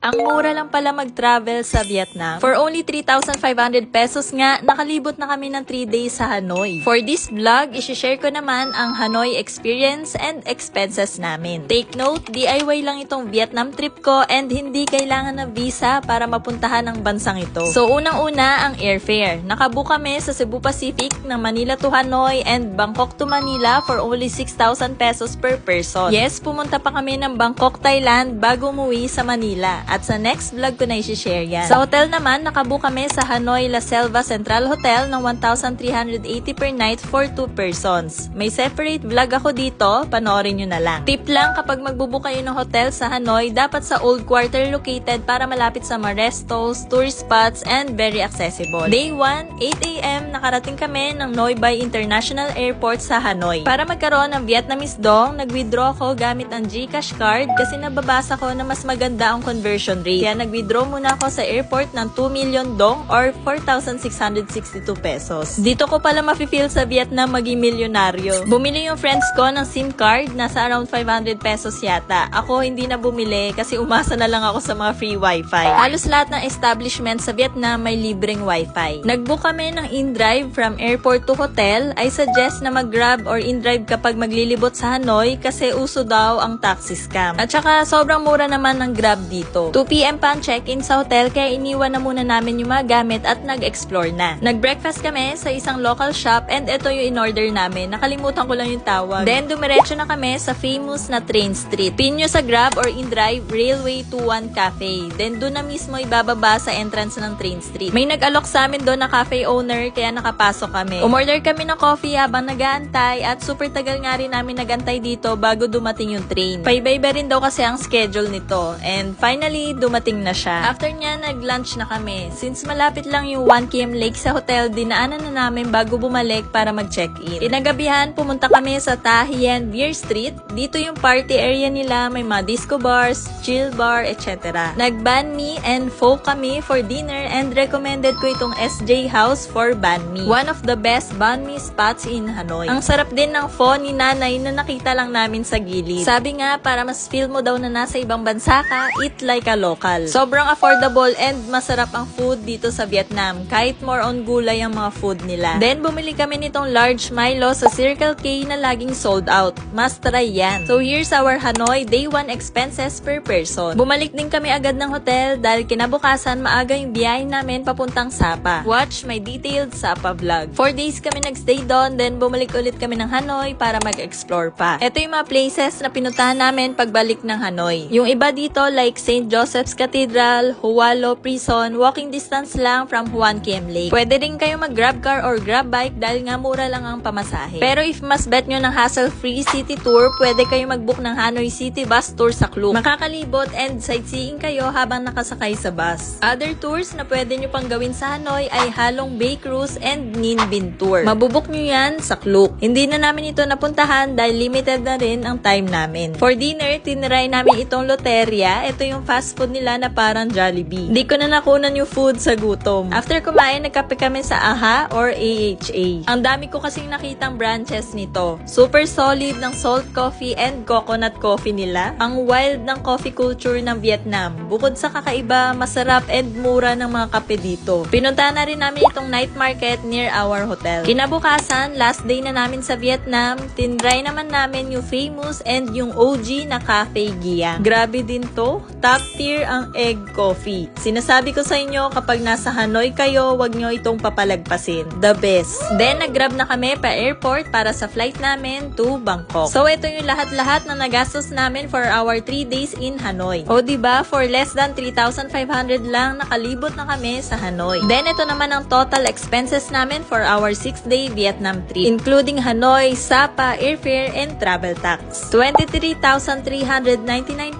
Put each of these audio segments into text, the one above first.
Ang mura lang pala mag-travel sa Vietnam. For only 3,500 pesos nga, nakalibot na kami ng 3 days sa Hanoi. For this vlog, isi-share ko naman ang Hanoi experience and expenses namin. Take note, DIY lang itong Vietnam trip ko and hindi kailangan ng visa para mapuntahan ang bansang ito. So unang-una ang airfare. Nakabook kami sa Cebu Pacific ng Manila to Hanoi and Bangkok to Manila for only 6,000 pesos per person. Yes, pumunta pa kami ng Bangkok, Thailand bago umuwi sa Manila. At sa next vlog ko na i-share yan. Sa hotel naman, nakabook kami sa Hanoi La Selva Central Hotel ng 1,380 per night for 2 persons. May separate vlog ako dito, panoorin nyo na lang. Tip lang, kapag magbubook kayo ng hotel sa Hanoi, dapat sa old quarter located para malapit sa mga restos, tourist spots, and very accessible. Day 1, 8 AM, nakarating kami ng Noi Bai International Airport sa Hanoi. Para magkaroon ng Vietnamese dong, nag-withdraw ko gamit ang GCash card kasi nababasa ko na mas maganda ang conversion rate. Kaya nag-withdraw muna ako sa airport ng 2 million dong or 4,662 pesos. Dito ko pala mafe-feel sa Vietnam maging milyonaryo. Bumili yung friends ko ng SIM card, nasa around 500 pesos yata. Ako hindi na bumili kasi umasa na lang ako sa mga free wifi. Halos lahat ng establishment sa Vietnam may libreng wifi. Nag-book kami ng InDrive from airport to hotel. I suggest na mag-Grab or InDrive kapag maglilibot sa Hanoi kasi uso daw ang taxi scam. At saka sobrang mura naman ng Grab dito. 2 PM pa ang check-in sa hotel kaya iniwan na muna namin yung mga gamit at nag-explore na. Nag-breakfast kami sa isang local shop and ito yung in-order namin. Nakalimutan ko lang yung tawag. Then dumiretso na kami sa famous na Train Street. Pin nyo sa Grab or InDrive Railway 21 Cafe. Then doon na mismo ibababa sa entrance ng Train Street. May nag-alok sa amin doon na cafe owner kaya nakapasok kami. Umorder kami ng coffee habang nag-aantay at super tagal nga rin namin nag-antay dito bago dumating yung train. Paiba-iba rin daw kasi ang schedule nito. And finally, dumating na siya. After niya, nag-lunch na kami. Since malapit lang yung 1 km Lake sa hotel, dinaanan na namin bago bumalik para mag-check-in. Kinagabihan, pumunta kami sa Ta Hien Beer Street. Dito yung party area nila, may mga disco bars, chill bar, etc. Nag-banh mi and pho kami for dinner and recommended ko itong SJ House for banh mi. One of the best banh mi spots in Hanoi. Ang sarap din ng pho ni nanay na nakita lang namin sa gilid. Sabi nga, para mas feel mo daw na nasa ibang bansa ka, eat like a local. Sobrang affordable and masarap ang food dito sa Vietnam, kahit more on gulay ang mga food nila. Then, bumili kami nitong large Milo sa Circle K na laging sold out. Must try yan. So, here's our Hanoi Day 1 expenses per person. Bumalik din kami agad ng hotel dahil kinabukasan maaga yung biyahe namin papuntang Sapa. Watch my detailed Sapa vlog. 4 days kami nagstay doon, then bumalik ulit kami ng Hanoi para mag-explore pa. Ito yung mga places na pinuntahan namin pagbalik ng Hanoi. Yung iba dito like St. Joseph's Cathedral, Hualo Prison, walking distance lang from Huan Kiem Lake. Pwede rin kayo mag-grab car or grab bike dahil nga mura lang ang pamasahe. Pero if mas bet nyo ng hassle-free city tour, pwede kayo mag-book ng Hanoi City Bus Tour sa Klook. Makakalibot and sightseeing kayo habang nakasakay sa bus. Other tours na pwede nyo pang gawin sa Hanoi ay Halong Bay Cruise and Ninh Binh Tour. Mabubuk nyo yan sa Klook. Hindi na namin ito napuntahan dahil limited na rin ang time namin. For dinner, tiniray namin itong Loteria. Ito yung fast food nila na parang Jollibee. Hindi ko na nakunan yung food sa gutom. After kumain, nagkape kami sa AHA or AHA. Ang dami ko kasing nakitang branches nito. Super solid ng salt coffee and coconut coffee nila. Ang wild ng coffee culture ng Vietnam. Bukod sa kakaiba, masarap and mura ng mga kape dito. Pinuntahan na rin namin itong night market near our hotel. Kinabukasan, last day na namin sa Vietnam, tinry naman namin yung famous and yung OG na Cafe Gia. Grabe din to. Top tier ang egg coffee. Sinasabi ko sa inyo, kapag nasa Hanoi kayo, wag nyo itong papalagpasin. The best. Then, nag-grab na kami pa airport para sa flight namin to Bangkok. So, ito yung lahat-lahat na nagastos namin for our 3 days in Hanoi. O, diba? For less than 3,500 lang, nakalibot na kami sa Hanoi. Then, ito naman ang total expenses namin for our 6-day Vietnam trip, including Hanoi, Sapa, airfare, and travel tax. 23,399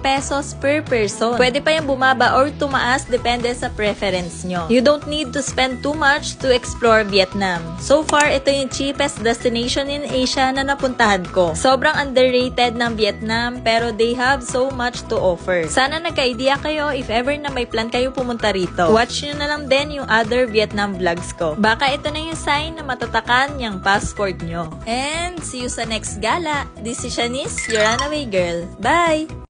pesos per person. Pwede pa yung bumaba or tumaas depende sa preference nyo. You don't need to spend too much to explore Vietnam. So far, ito yung cheapest destination in Asia na napuntahan ko. Sobrang underrated ng Vietnam pero they have so much to offer. Sana nagka-idea kayo if ever na may plan kayo pumunta rito. Watch nyo na lang din yung other Vietnam vlogs ko. Baka ito na yung sign na matatakan yung passport nyo. And see you sa next gala. This is Shanice, your runaway girl. Bye!